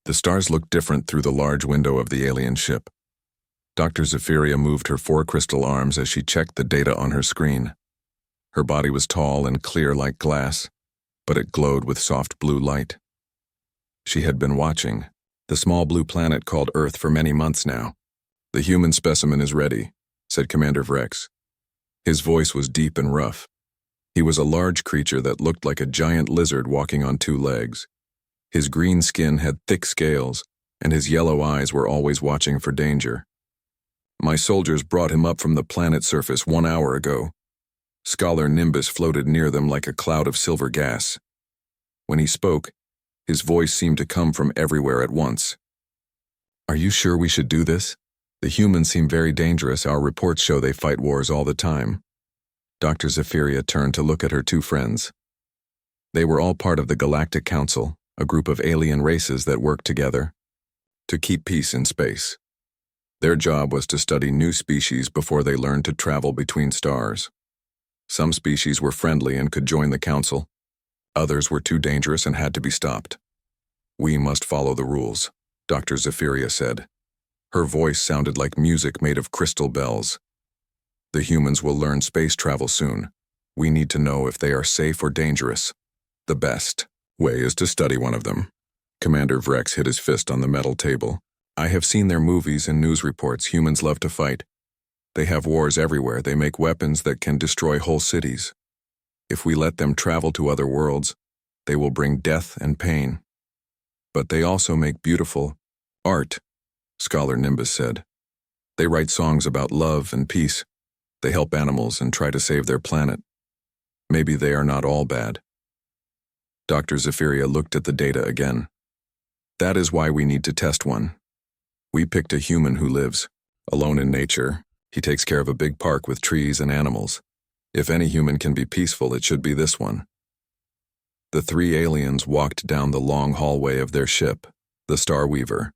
The stars looked different through the large window of the alien ship. Dr. Zephyria moved her 4 crystal arms as she checked the data on her screen. Her body was tall and clear like glass, but it glowed with soft blue light. She had been watching the small blue planet called Earth for many months now. "The human specimen is ready," said Commander Vrex. His voice was deep and rough. He was a large creature that looked like a giant lizard walking on 2 legs. His green skin had thick scales, and his yellow eyes were always watching for danger. "My soldiers brought him up from the planet's surface 1 hour ago." Scholar Nimbus floated near them like a cloud of silver gas. When he spoke, his voice seemed to come from everywhere at once. "Are you sure we should do this? The humans seem very dangerous. Our reports show they fight wars all the time." Dr. Zephyria turned to look at her 2 friends. They were all part of the Galactic Council, a group of alien races that worked together to keep peace in space. Their job was to study new species before they learned to travel between stars. Some species were friendly and could join the council. Others were too dangerous and had to be stopped. "We must follow the rules," Dr. Zephyria said. Her voice sounded like music made of crystal bells. "The humans will learn space travel soon. We need to know if they are safe or dangerous. The best way is to study one of them." Commander Vrex hit his fist on the metal table. "I have seen their movies and news reports. Humans love to fight. They have wars everywhere. They make weapons that can destroy whole cities. If we let them travel to other worlds, they will bring death and pain. But they also make beautiful art," Scholar Nimbus said. "They write songs about love and peace. They help animals and try to save their planet. Maybe they are not all bad." Dr. Zephyria looked at the data again. "That is why we need to test one. We picked a human who lives alone in nature. He takes care of a big park with trees and animals. If any human can be peaceful, it should be this one." The 3 aliens walked down the long hallway of their ship, the Starweaver.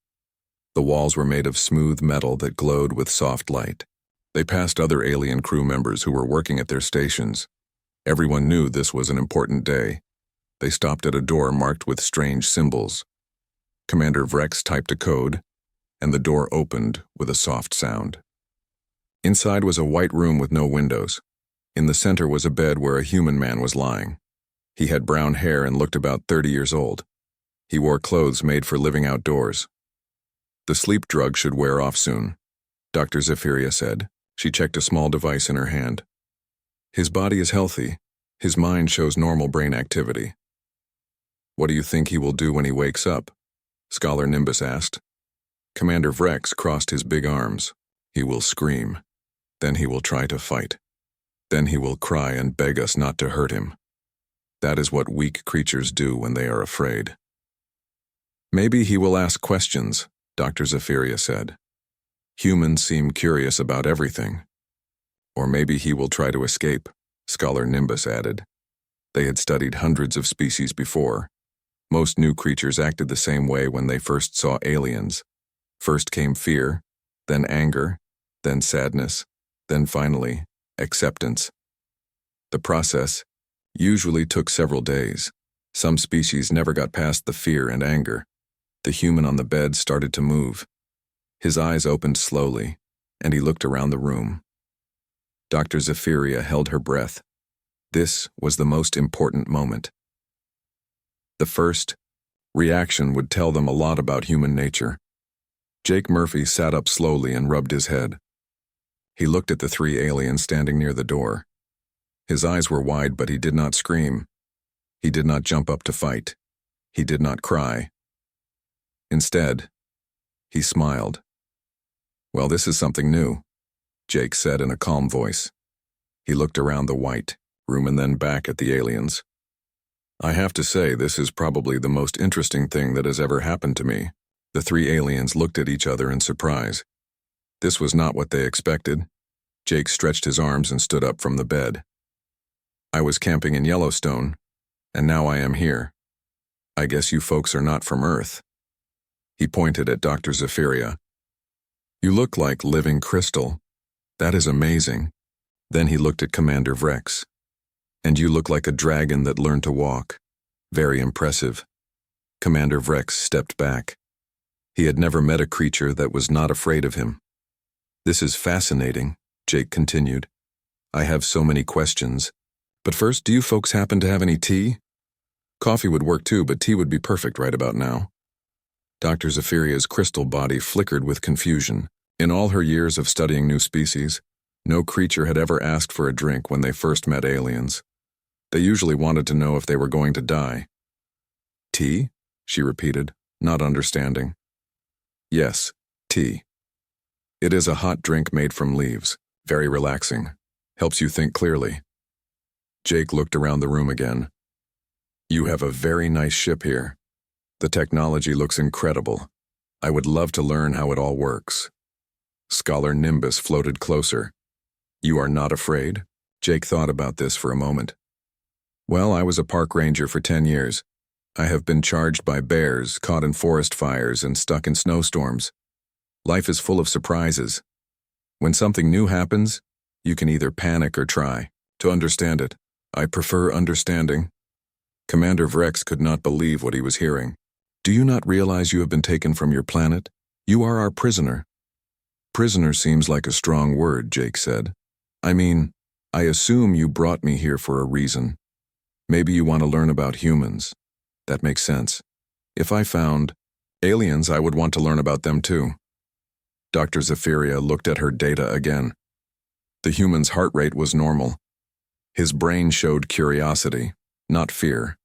The walls were made of smooth metal that glowed with soft light. They passed other alien crew members who were working at their stations. Everyone knew this was an important day. They stopped at a door marked with strange symbols. Commander Vrex typed a code, and the door opened with a soft sound. Inside was a white room with no windows. In the center was a bed where a human man was lying. He had brown hair and looked about 30 years old. He wore clothes made for living outdoors. "The sleep drug should wear off soon," Dr. Zephyria said. She checked a small device in her hand. "His body is healthy. His mind shows normal brain activity." "What do you think he will do when he wakes up?" Scholar Nimbus asked. Commander Vrex crossed his big arms. "He will scream. Then he will try to fight. Then he will cry and beg us not to hurt him. That is what weak creatures do when they are afraid." "Maybe he will ask questions," Dr. Zephyria said. "Humans seem curious about everything." "Or maybe he will try to escape," Scholar Nimbus added. They had studied hundreds of species before. Most new creatures acted the same way when they first saw aliens. First came fear, then anger, then sadness, then finally, acceptance. The process usually took several days. Some species never got past the fear and anger. The human on the bed started to move. His eyes opened slowly, and he looked around the room. Dr. Zephyria held her breath. This was the most important moment. The first reaction would tell them a lot about human nature. Jake Murphy sat up slowly and rubbed his head. He looked at the 3 aliens standing near the door. His eyes were wide, but he did not scream. He did not jump up to fight. He did not cry. Instead, he smiled. "Well, this is something new," Jake said in a calm voice. He looked around the white room and then back at the aliens. "I have to say, this is probably the most interesting thing that has ever happened to me." The 3 aliens looked at each other in surprise. This was not what they expected. Jake stretched his arms and stood up from the bed. "I was camping in Yellowstone, and now I am here. I guess you folks are not from Earth." He pointed at Dr. Zephyria. "You look like living crystal. That is amazing." Then he looked at Commander Vrex. "And you look like a dragon that learned to walk. Very impressive." Commander Vrex stepped back. He had never met a creature that was not afraid of him. "This is fascinating," Jake continued. "I have so many questions. But first, do you folks happen to have any tea? Coffee would work too, but tea would be perfect right about now." Dr. Zephiria's crystal body flickered with confusion. In all her years of studying new species, no creature had ever asked for a drink when they first met aliens. They usually wanted to know if they were going to die. "Tea?" she repeated, not understanding. "Yes, tea. It is a hot drink made from leaves, very relaxing, helps you think clearly." Jake looked around the room again. "You have a very nice ship here. The technology looks incredible. I would love to learn how it all works." Scholar Nimbus floated closer. "You are not afraid?" Jake thought about this for a moment. "Well, I was a park ranger for 10 years. I have been charged by bears, caught in forest fires, and stuck in snowstorms. Life is full of surprises. When something new happens, you can either panic or try to understand it. I prefer understanding." Commander Vrex could not believe what he was hearing. "Do you not realize you have been taken from your planet? You are our prisoner." "Prisoner seems like a strong word," Jake said. "I mean, I assume you brought me here for a reason. Maybe you want to learn about humans. That makes sense. If I found aliens, I would want to learn about them too." Dr. Zephyria looked at her data again. The human's heart rate was normal. His brain showed curiosity, not fear.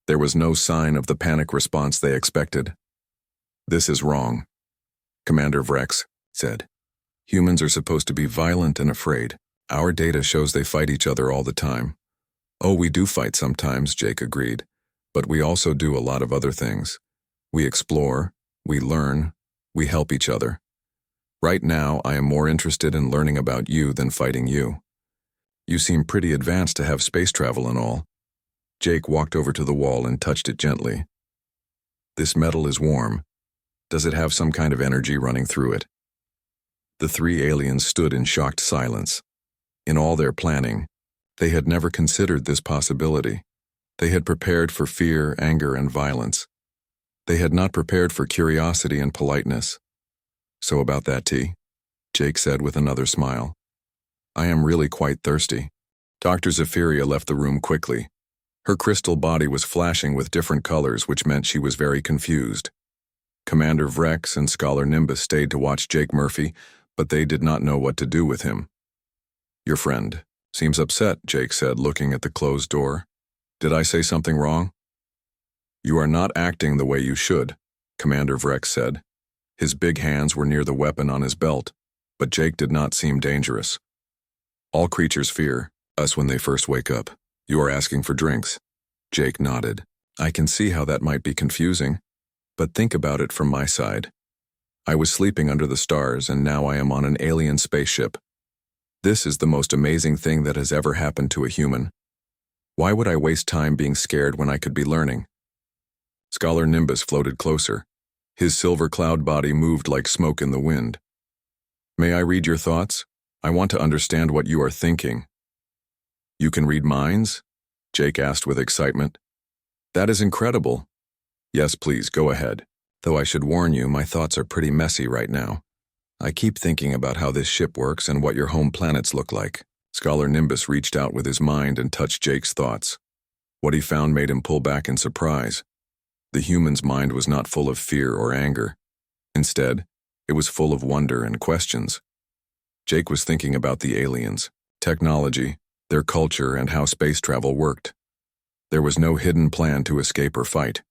There was no sign of the panic response they expected. "This is wrong," Commander Vrex said. "Humans are supposed to be violent and afraid. Our data shows they fight each other all the time." "Oh, we do fight sometimes," Jake agreed. "But we also do a lot of other things. We explore, we learn, we help each other. Right now, I am more interested in learning about you than fighting you. You seem pretty advanced to have space travel and all." Jake walked over to the wall and touched it gently. "This metal is warm. Does it have some kind of energy running through it?" The three aliens stood in shocked silence. In all their planning, they had never considered this possibility. They had prepared for fear, anger, and violence. They had not prepared for curiosity and politeness. "So about that tea," Jake said with another smile. "I am really quite thirsty." Dr. Zephyria left the room quickly. Her crystal body was flashing with different colors, which meant she was very confused. Commander Vrex and Scholar Nimbus stayed to watch Jake Murphy, but they did not know what to do with him. "Your friend seems upset," Jake said, looking at the closed door. "Did I say something wrong?" "You are not acting the way you should," Commander Vrex said. His big hands were near the weapon on his belt, but Jake did not seem dangerous. "All creatures fear us when they first wake up. You are asking for drinks." Jake nodded. "I can see how that might be confusing, but think about it from my side. I was sleeping under the stars, and now I am on an alien spaceship. This is the most amazing thing that has ever happened to a human. Why would I waste time being scared when I could be learning?" Scholar Nimbus floated closer. His silver cloud body moved like smoke in the wind. "May I read your thoughts? I want to understand what you are thinking." "You can read minds?" Jake asked with excitement. "That is incredible." "Yes, please, go ahead. Though I should warn you, my thoughts are pretty messy right now. I keep thinking about how this ship works and what your home planets look like." Scholar Nimbus reached out with his mind and touched Jake's thoughts. What he found made him pull back in surprise. The human's mind was not full of fear or anger. Instead, it was full of wonder and questions. Jake was thinking about the aliens, technology, their culture, and how space travel worked. There was no hidden plan to escape or fight.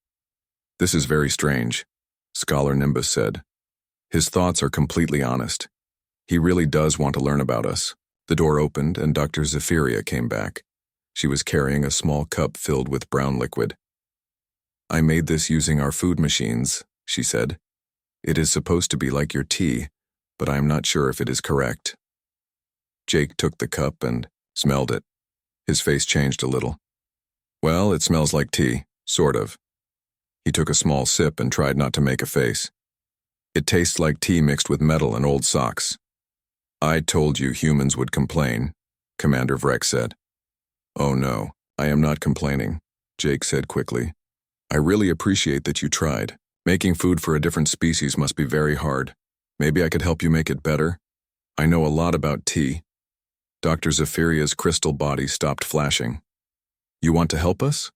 "This is very strange," Scholar Nimbus said. "His thoughts are completely honest. He really does want to learn about us." The door opened and Dr. Zephyria came back. She was carrying a small cup filled with brown liquid. "I made this using our food machines," she said. "It is supposed to be like your tea, but I am not sure if it is correct." Jake took the cup and smelled it. His face changed a little. "Well, it smells like tea, sort of." He took a small sip and tried not to make a face. "It tastes like tea mixed with metal and old socks." "I told you humans would complain," Commander Vrex said. "Oh no, I am not complaining," Jake said quickly. "I really appreciate that you tried. Making food for a different species must be very hard. Maybe I could help you make it better? I know a lot about tea. Dr. Zephiria's crystal body stopped flashing. You want to help us?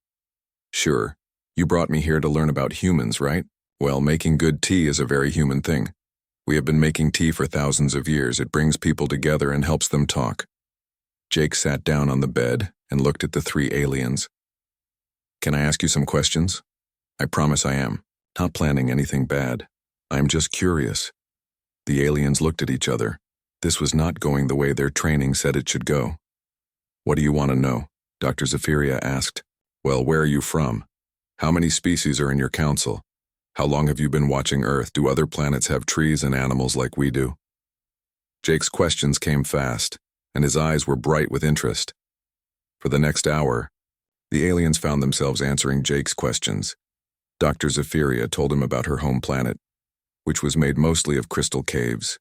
Sure. You brought me here to learn about humans, right? Well, making good tea is a very human thing. We have been making tea for thousands of years. It brings people together and helps them talk. Jake sat down on the bed and looked at the three aliens. Can I ask you some questions? I promise I am. Not planning anything bad. I'm just curious. The aliens looked at each other. This was not going the way their training said it should go. What do you want to know? Dr. Zephyria asked. Well, where are you from? How many species are in your council? How long have you been watching Earth? Do other planets have trees and animals like we do? Jake's questions came fast, and his eyes were bright with interest. For the next hour, the aliens found themselves answering Jake's questions. Dr. Zephyria told him about her home planet, which was made mostly of crystal caves.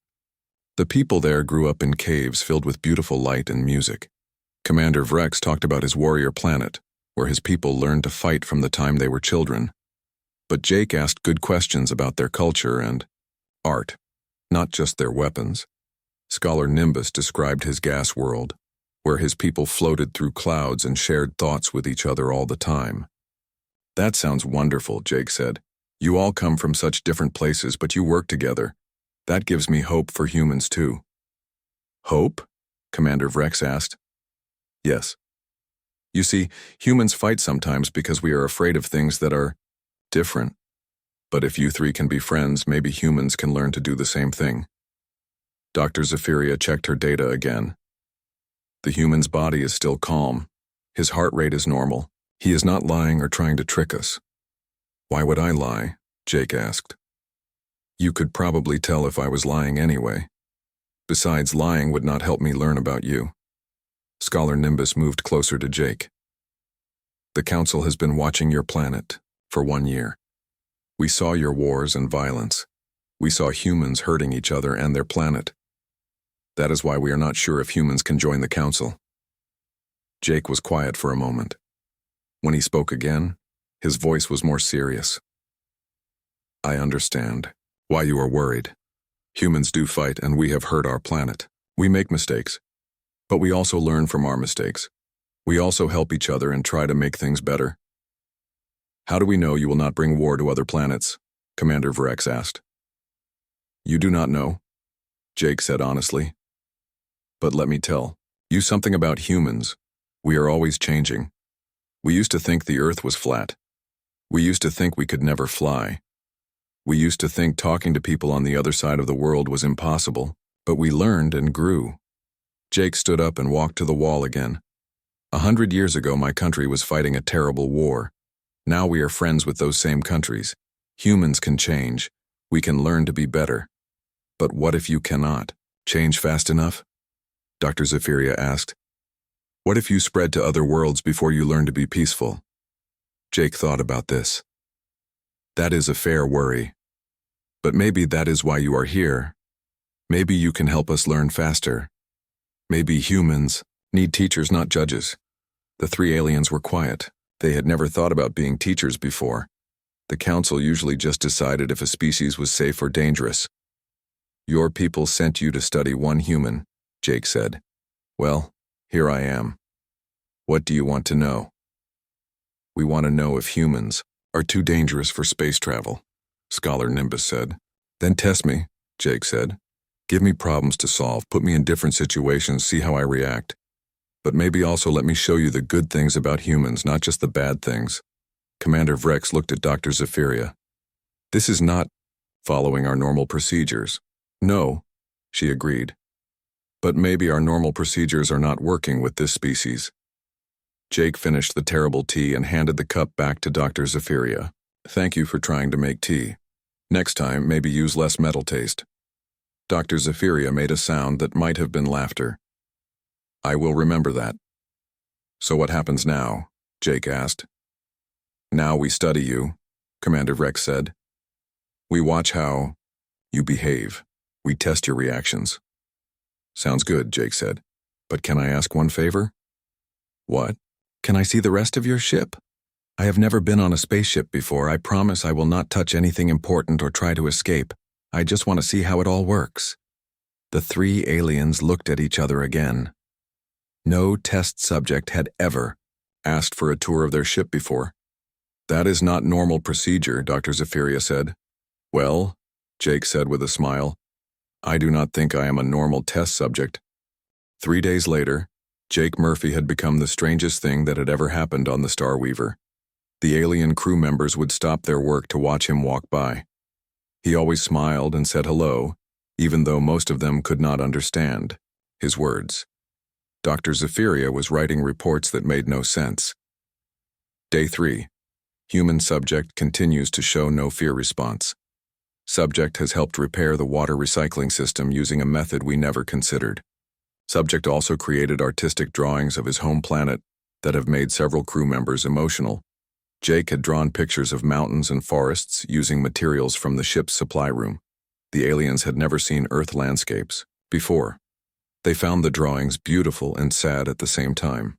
The people there grew up in caves filled with beautiful light and music. Commander Vrex talked about his warrior planet, where his people learned to fight from the time they were children. But Jake asked good questions about their culture and art, not just their weapons. Scholar Nimbus described his gas world, where his people floated through clouds and shared thoughts with each other all the time. That sounds wonderful, Jake said. You all come from such different places, but you work together. That gives me hope for humans too. Hope? Commander Vrex asked. Yes. You see, humans fight sometimes because we are afraid of things that are different. But if you three can be friends, maybe humans can learn to do the same thing. Dr. Zephyria checked her data again. The human's body is still calm. His heart rate is normal. He is not lying or trying to trick us. Why would I lie? Jake asked. You could probably tell if I was lying anyway. Besides, lying would not help me learn about you. Scholar Nimbus moved closer to Jake. The Council has been watching your planet for 1 year. We saw your wars and violence. We saw humans hurting each other and their planet. That is why we are not sure if humans can join the Council. Jake was quiet for a moment. When he spoke again, his voice was more serious. I understand why you are worried. Humans do fight and we have hurt our planet. We make mistakes, but we also learn from our mistakes. We also help each other and try to make things better. How do we know you will not bring war to other planets? Commander Vrex asked. You do not know, Jake said honestly. But let me tell you something about humans. We are always changing. We used to think the Earth was flat. We used to think we could never fly. We used to think talking to people on the other side of the world was impossible, but we learned and grew. Jake stood up and walked to the wall again. 100 years ago, my country was fighting a terrible war. Now we are friends with those same countries. Humans can change. We can learn to be better. But what if you cannot? Change fast enough? Dr. Zephyria asked. What if you spread to other worlds before you learn to be peaceful? Jake thought about this. That is a fair worry. But maybe that is why you are here. Maybe you can help us learn faster. Maybe humans need teachers, not judges. The three aliens were quiet. They had never thought about being teachers before. The Council usually just decided if a species was safe or dangerous. Your people sent you to study one human, Jake said. Well, here I am. What do you want to know? We want to know if humans are too dangerous for space travel, Scholar Nimbus said. Then test me, Jake said. Give me problems to solve, put me in different situations, see how I react. But maybe also let me show you the good things about humans, not just the bad things. Commander Vrex looked at Dr. Zephyria. This is not following our normal procedures. No, she agreed. But maybe our normal procedures are not working with this species. Jake finished the terrible tea and handed the cup back to Dr. Zephyria. Thank you for trying to make tea. Next time, maybe use less metal taste. Dr. Zephyria made a sound that might have been laughter. I will remember that. So what happens now? Jake asked. Now we study you, Commander Vrex said. We watch how you behave. We test your reactions. Sounds good, Jake said. But can I ask one favor? What? Can I see the rest of your ship? I have never been on a spaceship before. I promise I will not touch anything important or try to escape. I just want to see how it all works." The three aliens looked at each other again. No test subject had ever asked for a tour of their ship before. "That is not normal procedure," Dr. Zephyria said. "Well," Jake said with a smile, "I do not think I am a normal test subject." 3 days later, Jake Murphy had become the strangest thing that had ever happened on the Starweaver. The alien crew members would stop their work to watch him walk by. He always smiled and said hello, even though most of them could not understand his words. Dr. Zephyria was writing reports that made no sense. Day 3. Human subject continues to show no fear response. Subject has helped repair the water recycling system using a method we never considered. Subject also created artistic drawings of his home planet that have made several crew members emotional. Jake had drawn pictures of mountains and forests using materials from the ship's supply room. The aliens had never seen Earth landscapes before. They found the drawings beautiful and sad at the same time.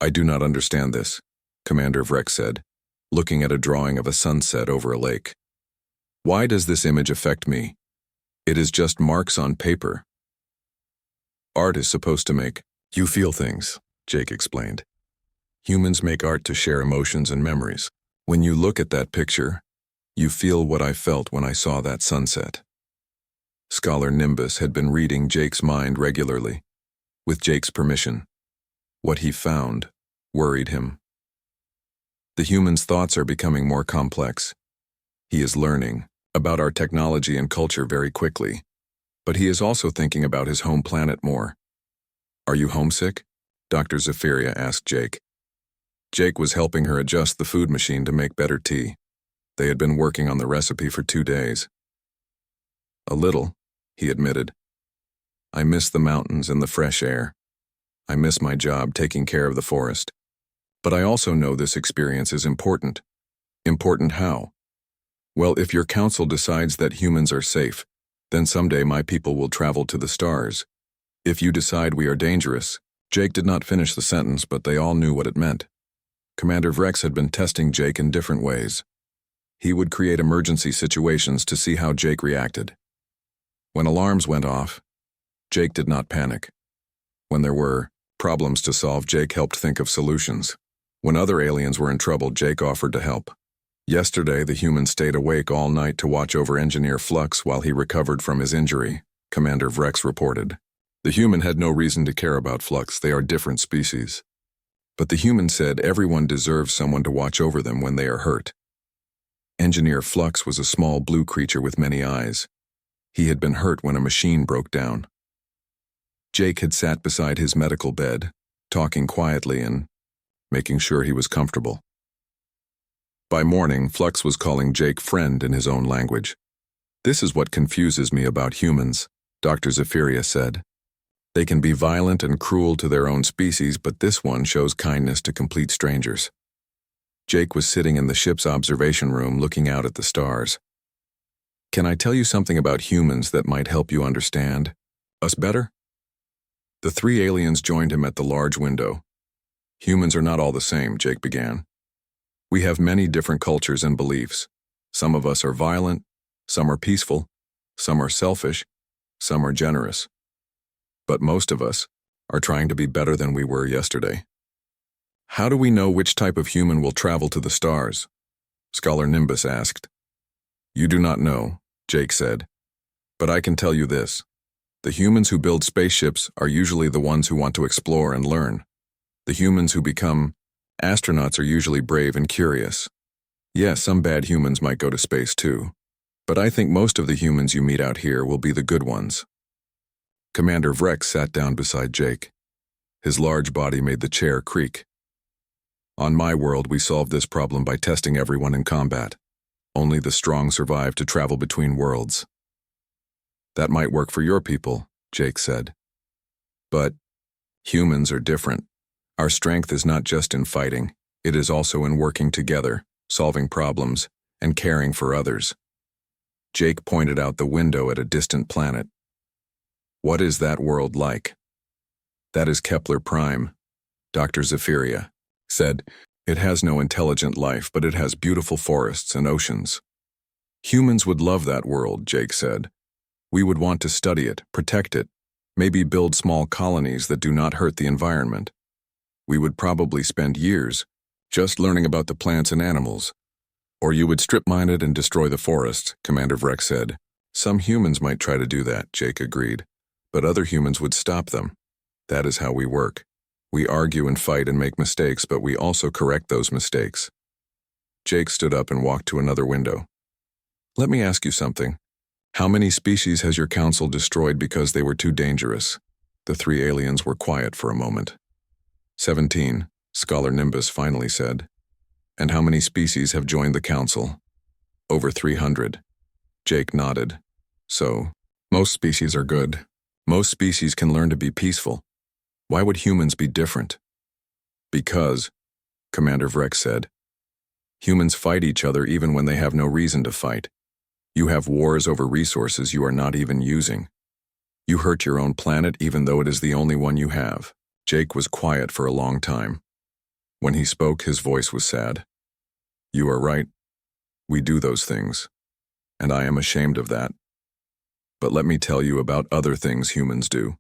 "I do not understand this," Commander Vrex said, looking at a drawing of a sunset over a lake. "Why does this image affect me? It is just marks on paper." "Art is supposed to make you feel things," Jake explained. "Humans make art to share emotions and memories. When you look at that picture, you feel what I felt when I saw that sunset." Scholar Nimbus had been reading Jake's mind regularly, with Jake's permission. What he found worried him. The human's thoughts are becoming more complex. He is learning about our technology and culture very quickly, but he is also thinking about his home planet more. "Are you homesick?" Dr. Zephyria asked Jake. Jake was helping her adjust the food machine to make better tea. They had been working on the recipe for 2 days. "A little," he admitted. "I miss the mountains and the fresh air. I miss my job taking care of the forest. But I also know this experience is important." "Important how?" "Well, if your council decides that humans are safe, then someday my people will travel to the stars. If you decide we are dangerous..." Jake did not finish the sentence, but they all knew what it meant. Commander Vrex had been testing Jake in different ways. He would create emergency situations to see how Jake reacted. When alarms went off, Jake did not panic. When there were problems to solve, Jake helped think of solutions. When other aliens were in trouble, Jake offered to help. Yesterday, the human stayed awake all night to watch over Engineer Flux while he recovered from his injury, Commander Vrex reported. The human had no reason to care about Flux. They are different species. But the human said everyone deserves someone to watch over them when they are hurt. Engineer Flux was a small blue creature with many eyes. He had been hurt when a machine broke down. Jake had sat beside his medical bed, talking quietly and making sure he was comfortable. By morning, Flux was calling Jake friend in his own language. "This is what confuses me about humans," Dr. Zephyria said. "They can be violent and cruel to their own species, but this one shows kindness to complete strangers." Jake was sitting in the ship's observation room looking out at the stars. "Can I tell you something about humans that might help you understand us better?" The three aliens joined him at the large window. "Humans are not all the same," Jake began. "We have many different cultures and beliefs. Some of us are violent, some are peaceful, some are selfish, some are generous. But most of us are trying to be better than we were yesterday." "How do we know which type of human will travel to the stars?" Scholar Nimbus asked. "You do not know," Jake said. "But I can tell you this. The humans who build spaceships are usually the ones who want to explore and learn. The humans who become astronauts are usually brave and curious. Yes, some bad humans might go to space too. But I think most of the humans you meet out here will be the good ones." Commander Vrex sat down beside Jake. His large body made the chair creak. "On my world, we solved this problem by testing everyone in combat. Only the strong survive to travel between worlds." "That might work for your people," Jake said. "But humans are different. Our strength is not just in fighting, it is also in working together, solving problems, and caring for others." Jake pointed out the window at a distant planet. "What is that world like?" "That is Kepler Prime," Dr. Zephyria said. It has no intelligent life, but it has beautiful forests and oceans. Humans would love that world, Jake said. We would want to study it, protect it, maybe build small colonies that do not hurt the environment. We would probably spend years just learning about the plants and animals. Or you would strip mine it and destroy the forest, Commander Vreck said. Some humans might try to do that, Jake agreed, but other humans would stop them. That is how we work. We argue and fight and make mistakes, but we also correct those mistakes. Jake stood up and walked to another window. Let me ask you something. How many species has your council destroyed because they were too dangerous? The three aliens were quiet for a moment. 17, Scholar Nimbus finally said. And how many species have joined the council? Over 300. Jake nodded. So, most species are good. Most species can learn to be peaceful. Why would humans be different? Because, Commander Vreck said, humans fight each other even when they have no reason to fight. You have wars over resources you are not even using. You hurt your own planet even though it is the only one you have. Jake was quiet for a long time. When he spoke, his voice was sad. You are right. We do those things. And I am ashamed of that. But let me tell you about other things humans do.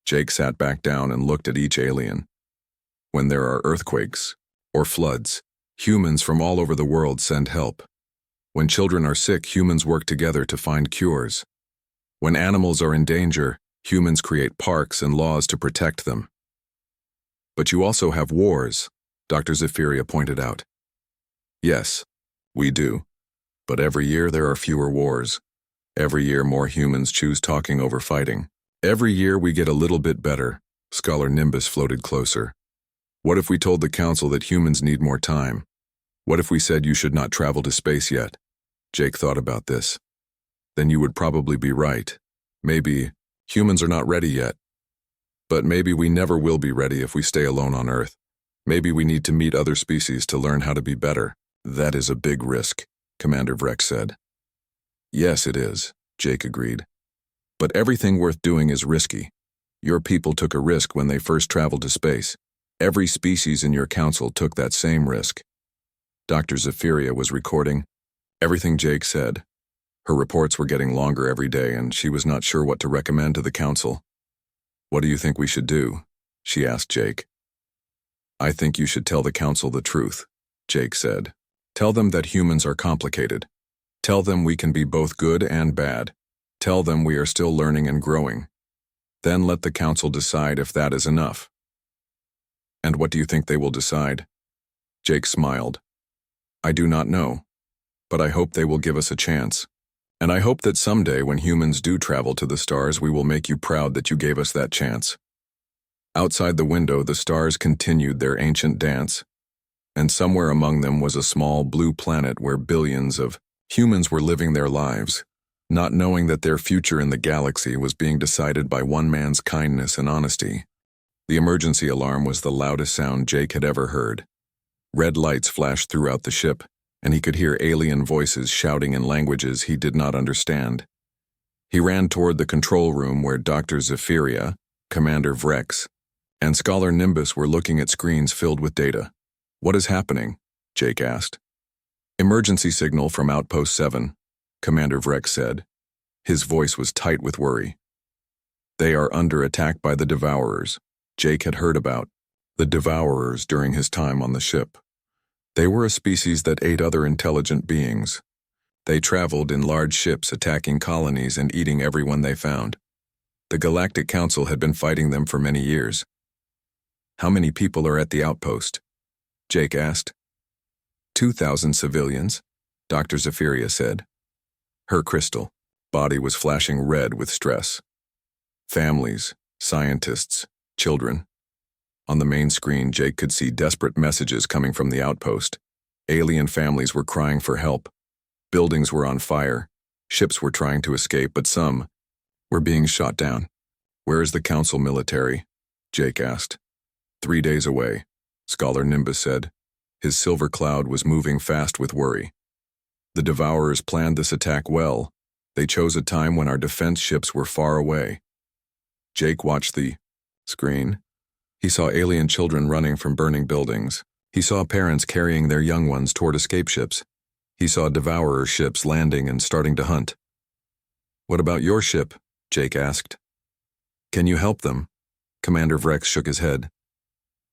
Jake sat back down and looked at each alien. When there are earthquakes or floods, humans from all over the world send help. When children are sick, humans work together to find cures. When animals are in danger, humans create parks and laws to protect them. But you also have wars, Dr. Zephyria pointed out. Yes, we do. But every year there are fewer wars. Every year more humans choose talking over fighting. Every year we get a little bit better. Scholar Nimbus floated closer. What if we told the council that humans need more time? What if we said you should not travel to space yet? Jake thought about this. Then you would probably be right. Maybe humans are not ready yet. But maybe we never will be ready if we stay alone on Earth. Maybe we need to meet other species to learn how to be better. That is a big risk, Commander Vreck said. Yes, it is, Jake agreed. But everything worth doing is risky. Your people took a risk when they first traveled to space. Every species in your council took that same risk. Dr. Zephyria was recording everything Jake said. Her reports were getting longer every day, and she was not sure what to recommend to the council. What do you think we should do? She asked Jake. I think you should tell the council the truth, Jake said. Tell them that humans are complicated. Tell them we can be both good and bad. Tell them we are still learning and growing. Then let the council decide if that is enough. And what do you think they will decide? Jake smiled. I do not know, but I hope they will give us a chance. And I hope that someday when humans do travel to the stars, we will make you proud that you gave us that chance. Outside the window, the stars continued their ancient dance, and somewhere among them was a small blue planet where billions of humans were living their lives, not knowing that their future in the galaxy was being decided by one man's kindness and honesty. The emergency alarm was the loudest sound Jake had ever heard. Red lights flashed throughout the ship, and he could hear alien voices shouting in languages he did not understand. He ran toward the control room where Dr. Zephyria, Commander Vrex, and Scholar Nimbus were looking at screens filled with data. What is happening? Jake asked. Emergency signal from Outpost 7, Commander Vrex said. His voice was tight with worry. They are under attack by the Devourers. Jake had heard about the Devourers during his time on the ship. They were a species that ate other intelligent beings. They traveled in large ships attacking colonies and eating everyone they found. The Galactic Council had been fighting them for many years. How many people are at the outpost? Jake asked. 2,000 civilians, Dr. Zephyria said. Her crystal body was flashing red with stress. Families, scientists, children. On the main screen, Jake could see desperate messages coming from the outpost. Alien families were crying for help. Buildings were on fire. Ships were trying to escape, but some were being shot down. Where is the council military? Jake asked. 3 days away, Scholar Nimbus said. His silver cloud was moving fast with worry. The Devourers planned this attack well. They chose a time when our defense ships were far away. Jake watched the screen. He saw alien children running from burning buildings. He saw parents carrying their young ones toward escape ships. He saw devourer ships landing and starting to hunt. "What about your ship?" Jake asked. "Can you help them?" Commander Vrex shook his head.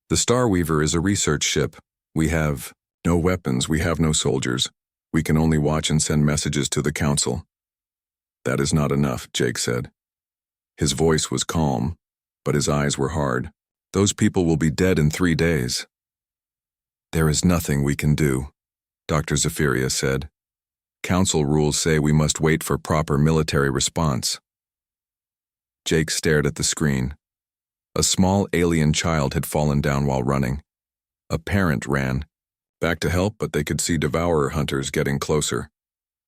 "The Starweaver is a research ship. We have no weapons, we have no soldiers. We can only watch and send messages to the Council." "That is not enough," Jake said. His voice was calm, but his eyes were hard. "Those people will be dead in 3 days." "There is nothing we can do," Dr. Zephyria said. "Council rules say we must wait for proper military response." Jake stared at the screen. A small alien child had fallen down while running. A parent ran back to help, but they could see devourer hunters getting closer.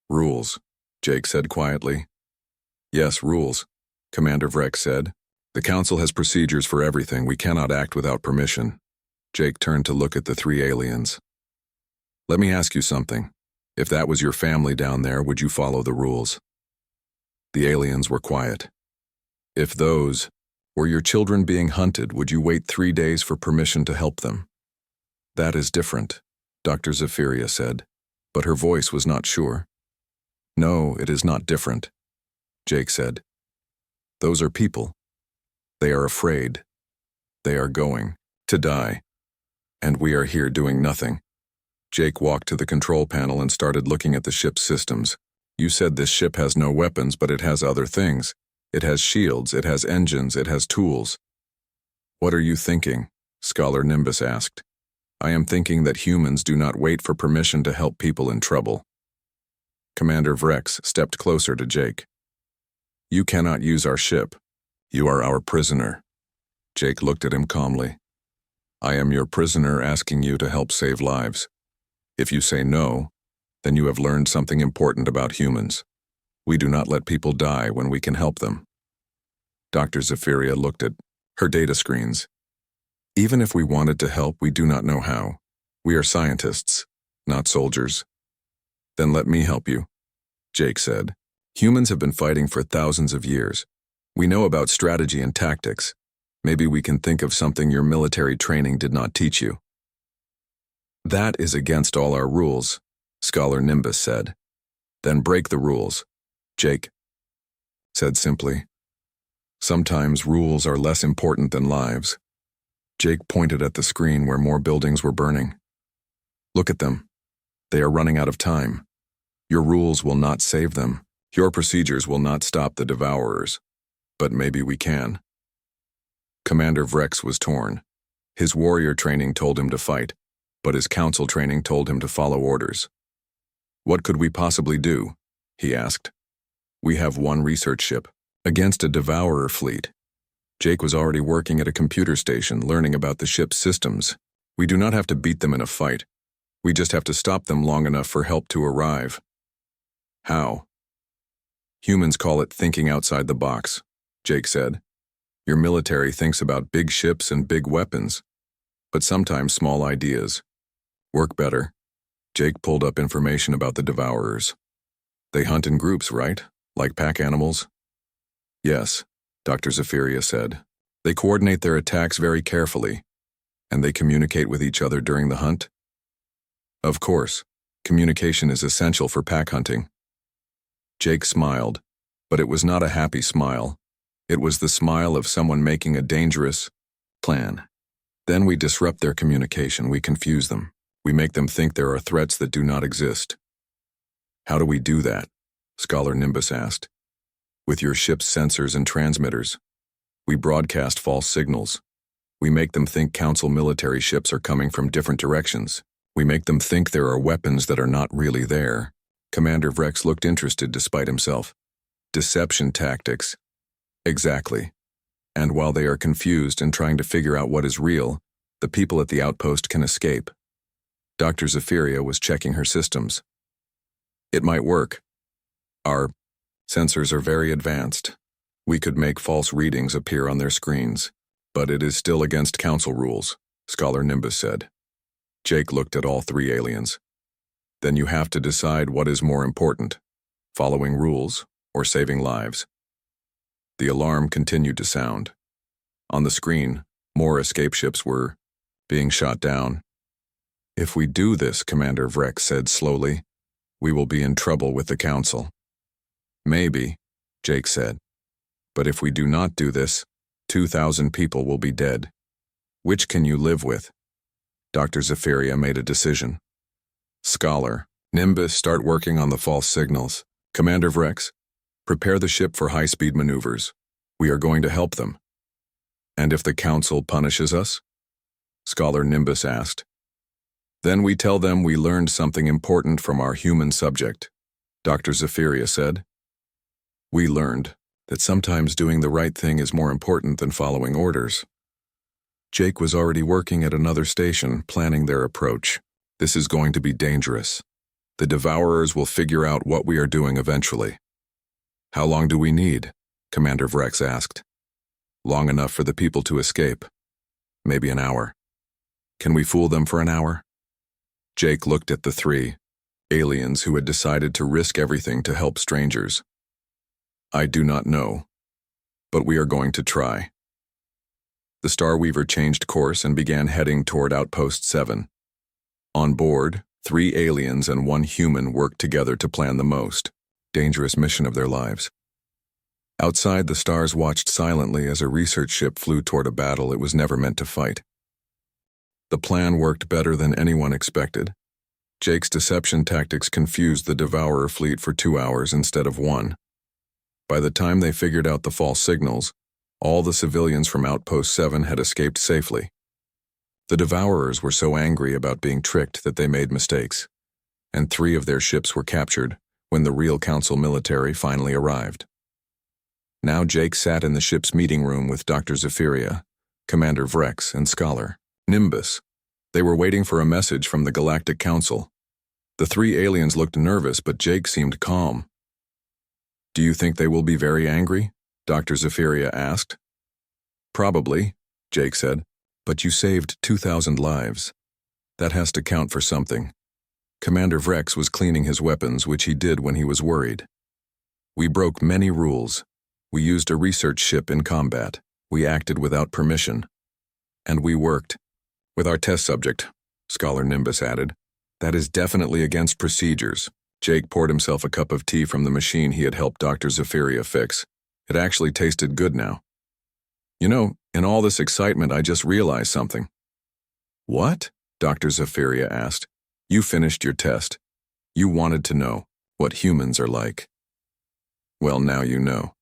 "Rules," Jake said quietly. "Yes, rules," Commander Vrex said. "The Council has procedures for everything. We cannot act without permission." Jake turned to look at the 3 aliens. "Let me ask you something. If that was your family down there, would you follow the rules?" The aliens were quiet. "If those were your children being hunted, would you wait 3 days for permission to help them?" "That is different," Dr. Zephyria said, but her voice was not sure. "No, it is not different," Jake said. "Those are people. They are afraid. They are going to die. And we are here doing nothing." Jake walked to the control panel and started looking at the ship's systems. "You said this ship has no weapons, but it has other things. It has shields, it has engines, it has tools." "What are you thinking?" Scholar Nimbus asked. "I am thinking that humans do not wait for permission to help people in trouble." Commander Vrex stepped closer to Jake. "You cannot use our ship. You are our prisoner." Jake looked at him calmly. "I am your prisoner asking you to help save lives. If you say no, then you have learned something important about humans. We do not let people die when we can help them." Dr. Zephyria looked at her data screens. "Even if we wanted to help, we do not know how. We are scientists, not soldiers." "Then let me help you," Jake said. "Humans have been fighting for thousands of years. We know about strategy and tactics. Maybe we can think of something your military training did not teach you." "That is against all our rules," Scholar Nimbus said. "Then break the rules," Jake said simply. "Sometimes rules are less important than lives." Jake pointed at the screen where more buildings were burning. "Look at them. They are running out of time. Your rules will not save them. Your procedures will not stop the devourers. But maybe we can." Commander Vrex was torn. His warrior training told him to fight, but his council training told him to follow orders. "What could we possibly do?" he asked. "We have one research ship against a devourer fleet." Jake was already working at a computer station learning about the ship's systems. "We do not have to beat them in a fight. We just have to stop them long enough for help to arrive." "How?" "Humans call it thinking outside the box," Jake said. "Your military thinks about big ships and big weapons, but sometimes small ideas work better." Jake pulled up information about the devourers. "They hunt in groups, right? Like pack animals?" "Yes," Dr. Zephyria said. "They coordinate their attacks very carefully, and they communicate with each other during the hunt." "Of course, communication is essential for pack hunting." Jake smiled, but it was not a happy smile. It was the smile of someone making a dangerous plan. "Then we disrupt their communication, we confuse them. We make them think there are threats that do not exist." "How do we do that?" Scholar Nimbus asked. "With your ship's sensors and transmitters. We broadcast false signals. We make them think Council military ships are coming from different directions. We make them think there are weapons that are not really there." Commander Vrex looked interested despite himself. "Deception tactics." "Exactly. And while they are confused and trying to figure out what is real, the people at the outpost can escape." Dr. Zephyria was checking her systems. "It might work. Our sensors are very advanced. We could make false readings appear on their screens, but it is still against Council rules," Scholar Nimbus said. Jake looked at all 3 aliens. "Then you have to decide what is more important, following rules or saving lives." The alarm continued to sound. On the screen, more escape ships were being shot down. If we do this, Commander Vreck said slowly, we will be in trouble with the Council. Maybe, Jake said. But if we do not do this, 2,000 people will be dead. Which can you live with? Dr. Zephyria made a decision. Scholar, Nimbus, start working on the false signals. Commander Vrex, prepare the ship for high-speed maneuvers. We are going to help them. And if the Council punishes us? Scholar Nimbus asked. Then we tell them we learned something important from our human subject, Dr. Zephyria said. We learned that sometimes doing the right thing is more important than following orders. Jake was already working at another station, planning their approach. This is going to be dangerous. The Devourers will figure out what we are doing eventually. How long do we need? Commander Vrex asked. Long enough for the people to escape. Maybe an hour. Can we fool them for an hour? Jake looked at the three aliens who had decided to risk everything to help strangers. I do not know, but we are going to try. The Starweaver changed course and began heading toward Outpost 7. On board, 3 aliens and 1 human worked together to plan the most dangerous mission of their lives. Outside, the stars watched silently as a research ship flew toward a battle it was never meant to fight. The plan worked better than anyone expected. Jake's deception tactics confused the Devourer fleet for 2 hours instead of 1. By the time they figured out the false signals, all the civilians from Outpost 7 had escaped safely. The Devourers were so angry about being tricked that they made mistakes, and 3 of their ships were captured when the real Council military finally arrived. Now Jake sat in the ship's meeting room with Dr. Zephyria, Commander Vrex, and Scholar Nimbus. They were waiting for a message from the Galactic Council. The 3 aliens looked nervous, but Jake seemed calm. Do you think they will be very angry? Dr. Zephyria asked. Probably, Jake said, but you saved 2,000 lives. That has to count for something. Commander Vrex was cleaning his weapons, which he did when he was worried. We broke many rules. We used a research ship in combat. We acted without permission. And we worked with our test subject, Scholar Nimbus added. That is definitely against procedures. Jake poured himself a cup of tea from the machine he had helped Dr. Zephyria fix. It actually tasted good now. You know, in all this excitement, I just realized something. What? Dr. Zephyria asked. You finished your test. You wanted to know what humans are like. Well, now you know.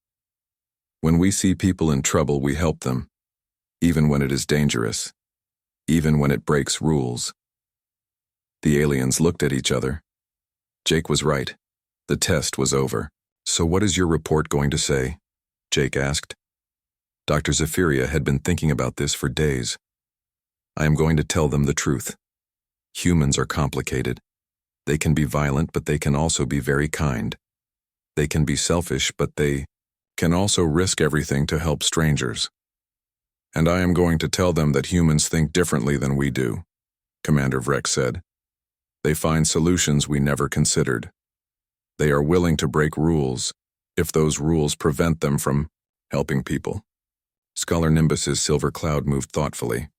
When we see people in trouble, we help them, even when it is dangerous, even when it breaks rules. The aliens looked at each other. Jake was right. The test was over. So what is your report going to say? Jake asked. Dr. Zephyria had been thinking about this for days. I am going to tell them the truth. Humans are complicated. They can be violent, but they can also be very kind. They can be selfish, but they can also risk everything to help strangers. And I am going to tell them that humans think differently than we do, Commander Vrex said. They find solutions we never considered. They are willing to break rules if those rules prevent them from helping people. Scholar Nimbus's silver cloud moved thoughtfully.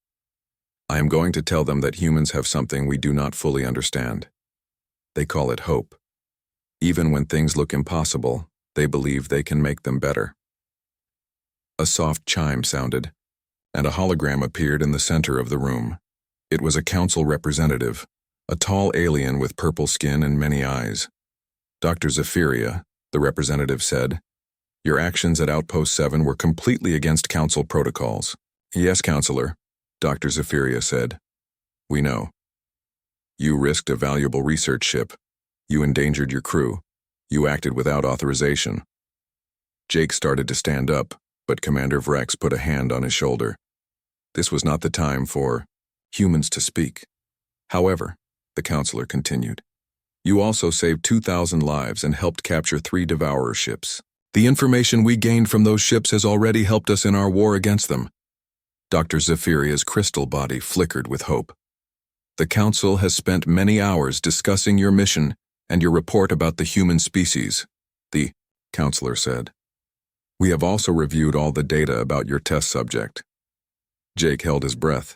I am going to tell them that humans have something we do not fully understand. They call it hope. Even when things look impossible, they believe they can make them better. A soft chime sounded, and a hologram appeared in the center of the room. It was a council representative, a tall alien with purple skin and many eyes. Dr. Zephyria, the representative said, your actions at Outpost 7 were completely against council protocols. Yes, Counselor, Dr. Zephyria said. We know. You risked a valuable research ship. You endangered your crew. You acted without authorization. Jake started to stand up, but Commander Vrex put a hand on his shoulder. This was not the time for humans to speak. However, the counselor continued, you also saved 2,000 lives and helped capture 3 Devourer ships. The information we gained from those ships has already helped us in our war against them. Dr. Zephyria's crystal body flickered with hope. The Council has spent many hours discussing your mission and your report about the human species, the counselor said. We have also reviewed all the data about your test subject. Jake held his breath.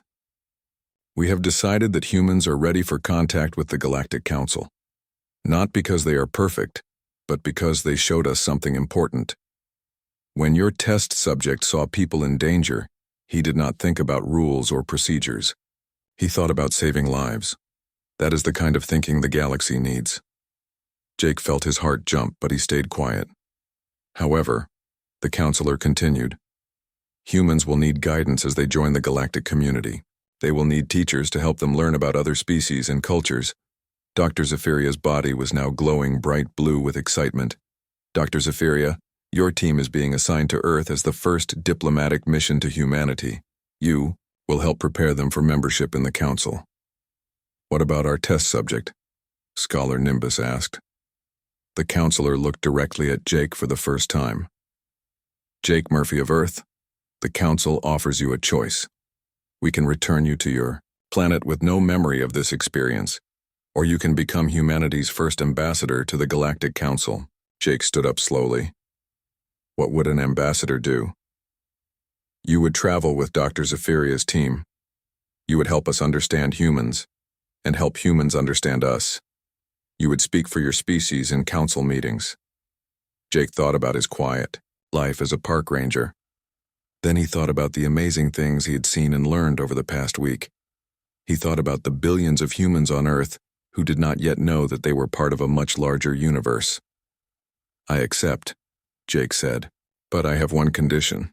We have decided that humans are ready for contact with the Galactic Council. Not because they are perfect, but because they showed us something important. When your test subject saw people in danger, he did not think about rules or procedures. He thought about saving lives. That is the kind of thinking the galaxy needs. Jake felt his heart jump, but he stayed quiet. However, the counselor continued. Humans will need guidance as they join the galactic community. They will need teachers to help them learn about other species and cultures. Dr. Zephyria's body was now glowing bright blue with excitement. Dr. Zephyria, your team is being assigned to Earth as the first diplomatic mission to humanity. You will help prepare them for membership in the Council. What about our test subject? Scholar Nimbus asked. The counselor looked directly at Jake for the first time. Jake Murphy of Earth, the Council offers you a choice. We can return you to your planet with no memory of this experience, or you can become humanity's first ambassador to the Galactic Council. Jake stood up slowly. What would an ambassador do? You would travel with Dr. Zephyria's team. You would help us understand humans, and help humans understand us. You would speak for your species in council meetings. Jake thought about his quiet life as a park ranger. Then he thought about the amazing things he had seen and learned over the past week. He thought about the billions of humans on Earth who did not yet know that they were part of a much larger universe. I accept, Jake said, but I have one condition.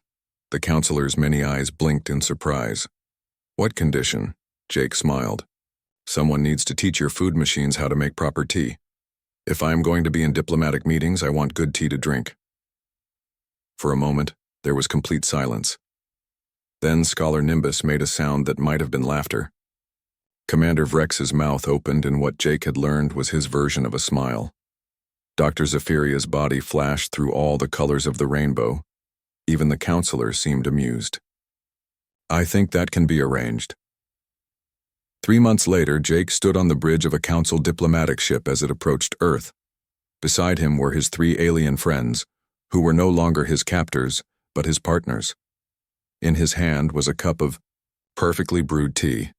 The counselor's many eyes blinked in surprise. What condition? Jake smiled. Someone needs to teach your food machines how to make proper tea. If I am going to be in diplomatic meetings, I want good tea to drink. For a moment, there was complete silence. Then Scholar Nimbus made a sound that might have been laughter. Commander Vrex's mouth opened, and what Jake had learned was his version of a smile. Dr. Zephyria's body flashed through all the colors of the rainbow. Even the counselor seemed amused. I think that can be arranged. 3 months later, Jake stood on the bridge of a council diplomatic ship as it approached Earth. Beside him were his 3 alien friends, who were no longer his captors, but his partners. In his hand was a cup of perfectly brewed tea.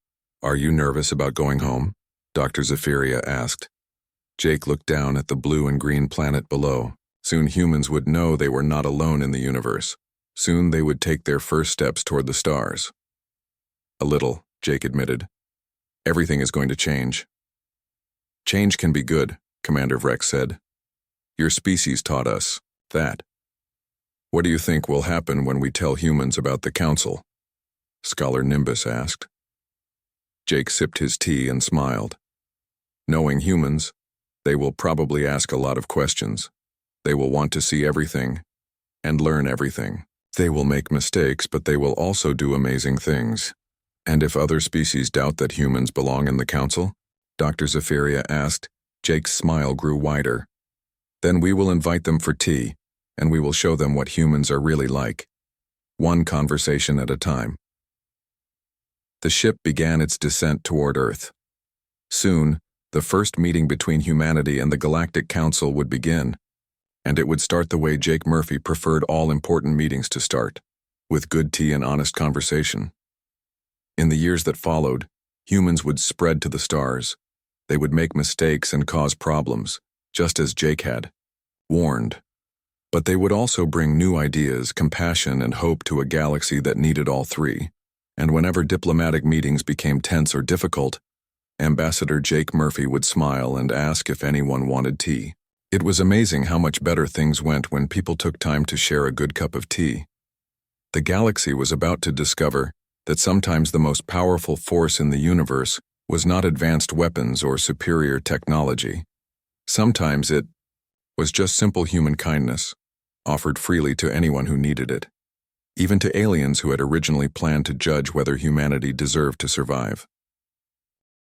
Are you nervous about going home? Dr. Zephyria asked. Jake looked down at the blue and green planet below. Soon humans would know they were not alone in the universe. Soon they would take their first steps toward the stars. A little, Jake admitted. Everything is going to change. Change can be good, Commander Vrex said. Your species taught us that. What do you think will happen when we tell humans about the Council? Scholar Nimbus asked. Jake sipped his tea and smiled. Knowing humans, they will probably ask a lot of questions. They will want to see everything and learn everything. They will make mistakes, but they will also do amazing things. And if other species doubt that humans belong in the Council? Dr. Zephyria asked. Jake's smile grew wider. Then we will invite them for tea, and we will show them what humans are really like. One conversation at a time. The ship began its descent toward Earth. Soon, the first meeting between humanity and the Galactic Council would begin, and it would start the way Jake Murphy preferred all important meetings to start, with good tea and honest conversation. In the years that followed, humans would spread to the stars. They would make mistakes and cause problems, just as Jake had warned. But they would also bring new ideas, compassion, and hope to a galaxy that needed all three. And whenever diplomatic meetings became tense or difficult, Ambassador Jake Murphy would smile and ask if anyone wanted tea. It was amazing how much better things went when people took time to share a good cup of tea. The galaxy was about to discover that sometimes the most powerful force in the universe was not advanced weapons or superior technology. Sometimes it was just simple human kindness, offered freely to anyone who needed it, even to aliens who had originally planned to judge whether humanity deserved to survive.